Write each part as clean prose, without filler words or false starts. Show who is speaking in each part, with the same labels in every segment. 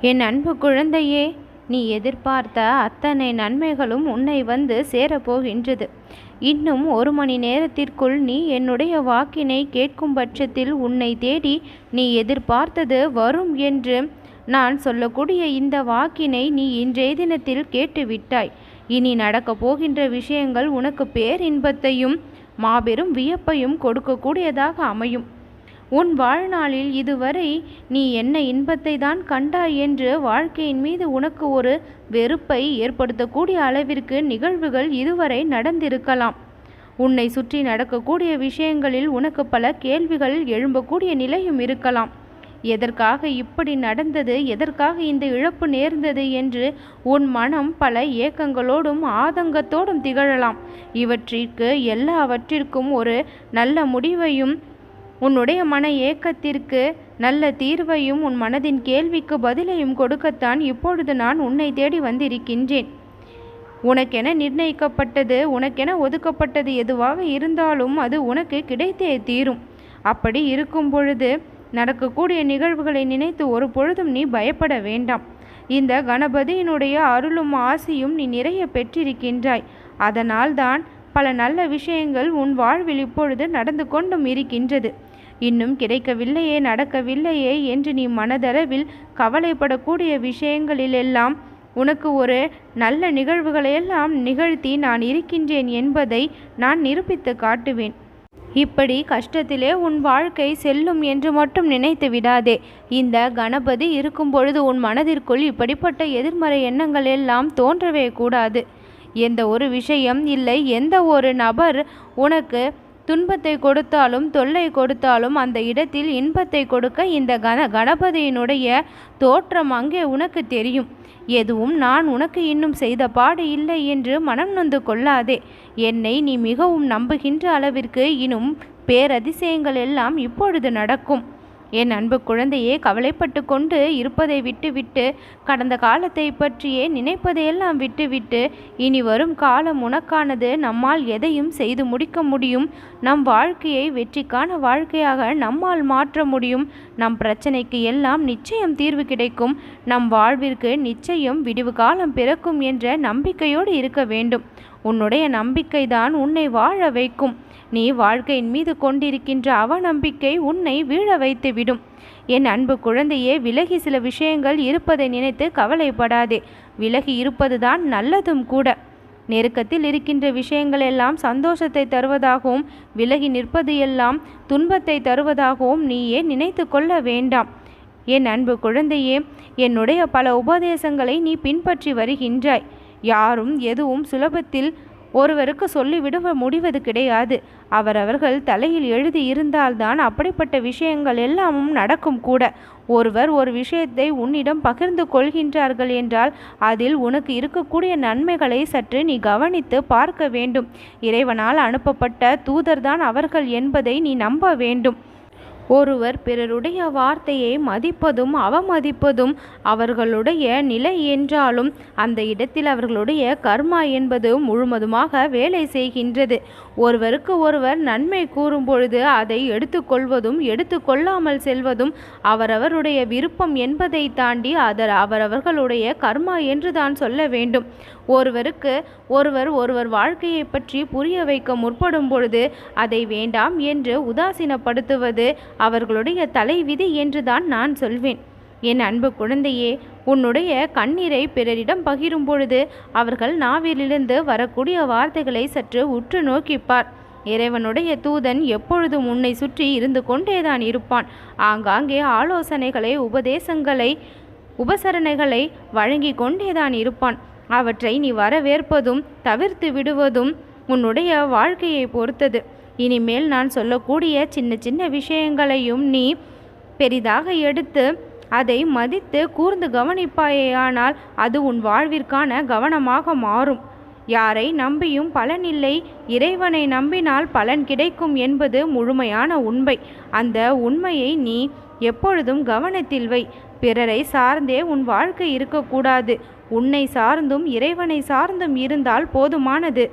Speaker 1: என் அன்பு குழந்தையே, நீ எதிர்பார்த்த அத்தனை நன்மைகளும் உன்னை வந்து சேரப்போகின்றது. இன்னும் 1 மணி நேரத்திற்குள் நீ என்னுடைய வாக்கினை கேட்கும் பட்சத்தில் உன்னை தேடி நீ எதிர்பார்த்தது வரும் என்று நான் சொல்லக்கூடிய இந்த வாக்கினை நீ இன்றைய தினத்தில் கேட்டுவிட்டாய். இனி நடக்கப் போகின்ற விஷயங்கள் உனக்கு பேரின்பத்தையும் மாபெரும் வியப்பையும் கொடுக்கக்கூடியதாக அமையும். உன் வாழ்நாளில் இதுவரை நீ என்ன இன்பத்தை தான் கண்டாய் என்று வாழ்க்கையின் மீது உனக்கு ஒரு வெறுப்பை ஏற்படுத்தக்கூடிய அளவிற்கு நிகழ்வுகள் இதுவரை நடந்திருக்கலாம். உன்னை சுற்றி நடக்கக்கூடிய விஷயங்களில் உனக்கு பல கேள்விகள் எழும்பக்கூடிய நிலையும் இருக்கலாம். எதற்காக இப்படி நடந்தது, எதற்காக இந்த இழப்பு நேர்ந்தது என்று உன் மனம் பல ஏக்கங்களோடும் ஆதங்கத்தோடும் திகழலாம். இவற்றிற்கு எல்லாவற்றிற்கும் ஒரு நல்ல முடிவையும் உன்னுடைய மன ஏக்கத்திற்கு நல்ல தீர்வையும் உன் மனதின் கேள்விக்கு பதிலையும் கொடுக்கத்தான் இப்பொழுது நான் உன்னை தேடி வந்திருக்கின்றேன். உனக்கென நிர்ணயிக்கப்பட்டது, உனக்கென ஒதுக்கப்பட்டது எதுவாக இருந்தாலும் அது உனக்கு கிடைத்தே தீரும். அப்படி இருக்கும் பொழுது நடக்கக்கூடிய நிகழ்வுகளை நினைத்து ஒரு பொழுதும் நீ பயப்பட வேண்டாம். இந்த கணபதியினுடைய அருளும் ஆசியும் நீ நிறைய பெற்றிருக்கின்றாய். அதனால் தான் பல நல்ல விஷயங்கள் உன் வாழ்வில் இப்பொழுது நடந்து கொண்டும் இருக்கின்றது. இன்னும் கிடைக்கவில்லையே, நடக்கவில்லையே என்று நீ மனதளவில் கவலைப்படக்கூடிய விஷயங்களிலெல்லாம் உனக்கு ஒரு நல்ல நிகழ்வுகளையெல்லாம் நிகழ்த்தி நான் இருக்கின்றேன் என்பதை நான் நிரூபித்து காட்டுவேன். இப்படி கஷ்டத்திலே உன் வாழ்க்கை செல்லும் என்று மட்டும் நினைத்து விடாதே. இந்த கணபதி இருக்கும் பொழுது உன் மனதிற்குள் இப்படிப்பட்ட எதிர்மறை எண்ணங்கள் எல்லாம் தோன்றவே கூடாது. எந்த ஒரு விஷயம் இல்லை, எந்த ஒரு நபர் உனக்கு துன்பத்தை கொடுத்தாலும் தொல்லை கொடுத்தாலும் அந்த இடத்தில் இன்பத்தை கொடுக்க இந்த கணபதியினுடைய தோற்றம் அங்கே உனக்கு தெரியும். எதுவும் நான் உனக்கு இன்னும் செய்த பாடு இல்லை என்று மனம் நொந்து கொள்ளாதே. என்னை நீ மிகவும் நம்புகின்ற அளவிற்கு இன்னும் பேரதிசயங்கள் எல்லாம் இப்பொழுது நடக்கும். என் அன்பு குழந்தையே, கவலைப்பட்டு கொண்டு இருப்பதை விட்டுவிட்டு கடந்த காலத்தை பற்றியே நினைப்பதையெல்லாம் விட்டுவிட்டு இனி வரும் காலம் உனக்கானது. நம்மால் எதையும் செய்து முடிக்க முடியும். நம் வாழ்க்கையை வெற்றிக்கான வாழ்க்கையாக நம்மால் மாற்ற முடியும். நம் பிரச்சனைக்கு எல்லாம் நிச்சயம் தீர்வு கிடைக்கும். நம் வாழ்விற்கு நிச்சயம் விடிவு காலம் பிறக்கும் என்ற நம்பிக்கையோடு இருக்க வேண்டும். உன்னுடைய நம்பிக்கைதான் உன்னை வாழ வைக்கும். நீ வாழ்க்கையின் மீது கொண்டிருக்கின்ற அவநம்பிக்கை உன்னை வீழ வைத்து விடும். என் அன்பு குழந்தையே, விலகி சில விஷயங்கள் இருப்பதை நினைத்து கவலைப்படாதே. விலகி இருப்பதுதான் நல்லதும் கூட. நெருக்கத்தில் இருக்கின்ற விஷயங்கள் எல்லாம் சந்தோஷத்தை தருவதாகவும் விலகி நிற்பது எல்லாம் துன்பத்தை தருவதாகவும் நீயே நினைத்து கொள்ள வேண்டாம். என் அன்பு குழந்தையே, என்னுடைய பல உபதேசங்களை நீ பின்பற்றி வருகின்றாய். யாரும் எதுவும் சுலபத்தில் ஒருவருக்கு சொல்லிவிட முடிவது கிடையாது. அவரவர்கள் தலையில் எழுதி இருந்தால்தான் அப்படிப்பட்ட விஷயங்கள் எல்லாமும் நடக்கும் கூட. ஒருவர் ஒரு விஷயத்தை உன்னிடம் பகிர்ந்து கொள்கின்றார்கள் என்றால் அதில் உனக்கு இருக்கக்கூடிய நன்மைகளை சற்று நீ கவனித்து பார்க்க வேண்டும். இறைவனால் அனுப்பப்பட்ட தூதர்தான் அவர்கள் என்பதை நீ நம்ப வேண்டும். ஒருவர் பிறருடைய வார்த்தையை மதிப்பதும் அவமதிப்பதும் அவர்களுடைய நிலை என்றாலும் அந்த இடத்தில் அவர்களுடைய கர்மா என்பது முழுவதுமாக வேலை செய்கின்றது. ஒருவருக்கு ஒருவர் நன்மை கூறும் பொழுது அதை எடுத்துக்கொள்வதும் எடுத்துக்கொள்ளாமல் செல்வதும் அவரவருடைய விருப்பம் என்பதை தாண்டி அவரவர்களுடைய கர்மா என்று தான் சொல்ல வேண்டும். ஒருவருக்கு ஒருவர் வாழ்க்கையை பற்றி புரிய வைக்க முற்படும் பொழுது அதை வேண்டாம் என்று உதாசீனப்படுத்துவது அவர்களுடைய தலைவிதி என்றுதான் நான் சொல்வேன். என் அன்பு குழந்தையே, உன்னுடைய கண்ணீரை பிறரிடம் பகிரும் பொழுது அவர்கள் நாவிலிருந்து வரக்கூடிய வார்த்தைகளை சற்று உற்று நோக்கிப்பார். இறைவனுடைய தூதன் எப்பொழுதும் உன்னை சுற்றி இருந்து கொண்டேதான் இருப்பான். ஆங்காங்கே ஆலோசனைகளை உபசரணைகளை வழங்கி கொண்டேதான் இருப்பான். அவற்றை நீ வரவேற்பதும் தவிர்த்து விடுவதும் உன்னுடைய வாழ்க்கையை பொறுத்தது. இனிமேல் நான் சொல்லக்கூடிய சின்ன சின்ன விஷயங்களையும் நீ பெரிதாக எடுத்து அதை மதித்து கூர்ந்து கவனிப்பாயேயானால் அது உன் வாழ்விற்கான கவனமாக மாறும். யாரை நம்பியும் பலனில்லை, இறைவனை நம்பினால் பலன் கிடைக்கும் என்பது முழுமையான உண்மை. அந்த உண்மையை நீ எப்பொழுதும் கவனத்தில் வை. பிறரை சார்ந்தே உன் வாழ்க்கை இருக்கக்கூடாது. உன்னை சார்ந்தும் இறைவனை சார்ந்தும் இருந்தால் போதுமானது.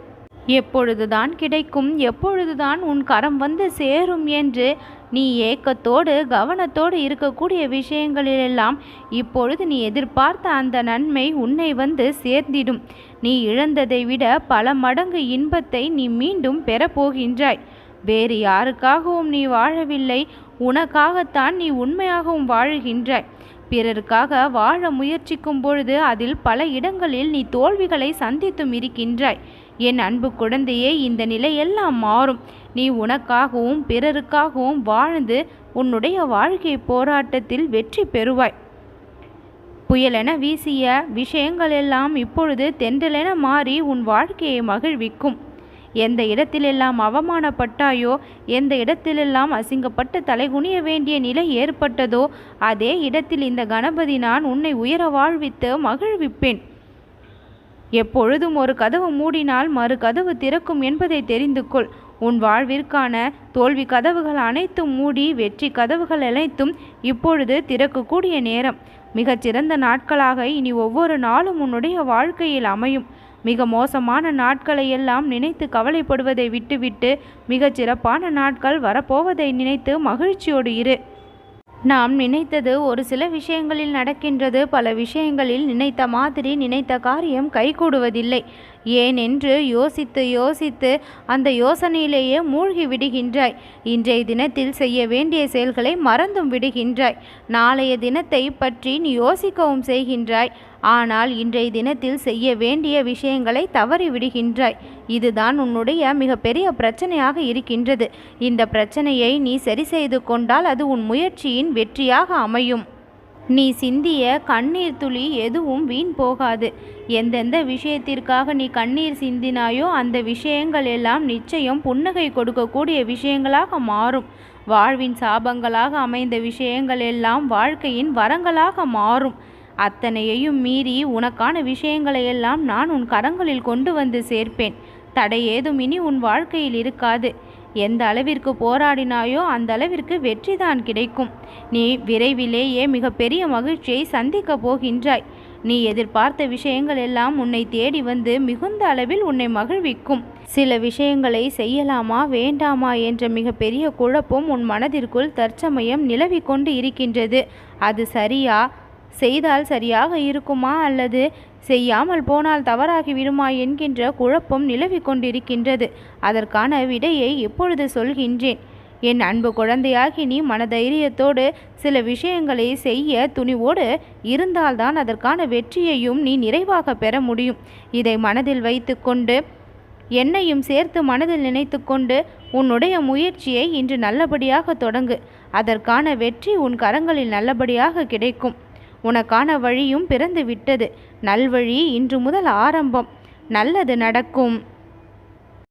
Speaker 1: எப்பொழுதுதான் கிடைக்கும், எப்பொழுதுதான் உன் கரம் வந்து சேரும் என்று நீ ஏக்கத்தோடு கவனத்தோடு இருக்கக்கூடிய விஷயங்களிலெல்லாம் இப்பொழுது நீ எதிர்பார்த்த அந்த நன்மை உன்னை வந்து சேர்ந்திடும். நீ இழந்ததை விட பல மடங்கு இன்பத்தை நீ மீண்டும் பெறப்போகின்றாய். வேறு யாருக்காகவும் நீ வாழவில்லை, உனக்காகத்தான் நீ உண்மையாகவும் வாழுகின்றாய். பிறருக்காக வாழ முயற்சிக்கும் பொழுது அதில் பல இடங்களில் நீ தோல்விகளை சந்தித்தும் இருக்கின்றாய். என் அன்பு குழந்தையே, இந்த நிலையெல்லாம் மாறும். நீ உனக்காகவும் பிறருக்காகவும் வாழ்ந்து உன்னுடைய வாழ்க்கை போராட்டத்தில் வெற்றி பெறுவாய். புயலென வீசிய விஷயங்கள் எல்லாம் இப்பொழுது தென்றலென மாறி உன் வாழ்க்கையை மகிழ்விக்கும். எந்த இடத்திலெல்லாம் அவமானப்பட்டாயோ, எந்த இடத்திலெல்லாம் அசிங்கப்பட்டு தலைகுனிய வேண்டிய நிலை ஏற்பட்டதோ, அதே இடத்தில் இந்த கணபதி நான் உன்னை உயர வாழ்வித்து மகிழ்விப்பேன். எப்பொழுதும் ஒரு கதவு மூடினால் மறு கதவு திறக்கும் என்பதை தெரிந்து கொள். உன் வாழ்விற்கான தோல்வி கதவுகள் அனைத்தும் மூடி வெற்றி கதவுகள் அனைத்தும் இப்பொழுது திறக்கக்கூடிய நேரம். மிகச்சிறந்த நாட்களாக இனி ஒவ்வொரு நாளும் உன்னுடைய வாழ்க்கையில் அமையும். மிக மோசமான நாட்களை எல்லாம் நினைத்து கவலைப்படுவதை விட்டுவிட்டு மிகச் சிறப்பான நாட்கள் வரப்போவதை நினைத்து மகிழ்ச்சியோடு இரு. நாம் நினைத்தது ஒரு சில விஷயங்களில் நடக்கின்றது, பல விஷயங்களில் நினைத்த மாதிரி நினைத்த காரியம் கைகூடுவதில்லை. ஏனென்று யோசித்து யோசித்து அந்த யோசனையிலேயே மூழ்கி விடுகின்றாய். இன்றைய தினத்தில் செய்ய வேண்டிய செயல்களை மறந்தும் விடுகின்றாய். நாளைய தினத்தை பற்றி நீ யோசிக்கவும் செய்கின்றாய். ஆனால் இன்றைய தினத்தில் செய்ய வேண்டிய விஷயங்களை தவறி விடுகின்றாய். இதுதான் உன்னுடைய மிகப்பெரிய பிரச்சனையாக இருக்கின்றது. இந்த பிரச்சனையை நீ சரி செய்து கொண்டால் அது உன் முயற்சியின் வெற்றியாக அமையும். நீ சிந்திய கண்ணீர் துளி எதுவும் வீண் போகாது. எந்தெந்த விஷயத்திற்காக நீ கண்ணீர் சிந்தினாயோ அந்த விஷயங்கள் எல்லாம் நிச்சயம் புன்னகை கொடுக்கக்கூடிய விஷயங்களாக மாறும். வாழ்வின் சாபங்களாக அமைந்த விஷயங்கள் எல்லாம் வாழ்க்கையின் வரங்களாக மாறும். அத்தனையையும் மீறி உனக்கான விஷயங்களையெல்லாம் நான் உன் கரங்களில் கொண்டு வந்து சேர்ப்பேன். தடை ஏதும் இனி உன் வாழ்க்கையில் இருக்காது. எந்த அளவிற்கு போராடினாயோ அந்த அளவிற்கு வெற்றிதான் கிடைக்கும். நீ விரைவிலேயே மிகப்பெரிய மகிழ்ச்சியை சந்திக்க போகின்றாய். நீ எதிர்பார்த்த விஷயங்கள் எல்லாம் உன்னை தேடி வந்து மிகுந்த அளவில் உன்னை மகிழ்விக்கும். சில விஷயங்களை செய்யலாமா வேண்டாமா என்ற மிகப்பெரிய குழப்பம் உன் மனதிற்குள் தற்சமயம் நிலவி கொண்டு இருக்கின்றது. அது சரியா, செய்தால் சரியாக இருக்குமா அல்லது செய்யாமல் போனால் தவறாகி விடுமா என்கின்ற குழப்பம் நிலவி கொண்டிருக்கின்றது. அதற்கான விடையை இப்பொழுது சொல்கின்றேன். என் அன்பு குழந்தையாகி நீ மனதைரியத்தோடு சில விஷயங்களை செய்ய துணிவோடு இருந்தால்தான் அதற்கான வெற்றியையும் நீ நிறைவாக பெற முடியும். இதை மனதில் வைத்து கொண்டு என்னையும் சேர்த்து மனதில் நினைத்து கொண்டு உன்னுடைய முயற்சியை இன்று நல்லபடியாக தொடங்கு. அதற்கான வெற்றி உன் கரங்களில் நல்லபடியாக கிடைக்கும். உனக்கான வழியும் பிறந்து விட்டது. நல்வழி இன்று முதல் ஆரம்பம். நல்லது நடக்கும்.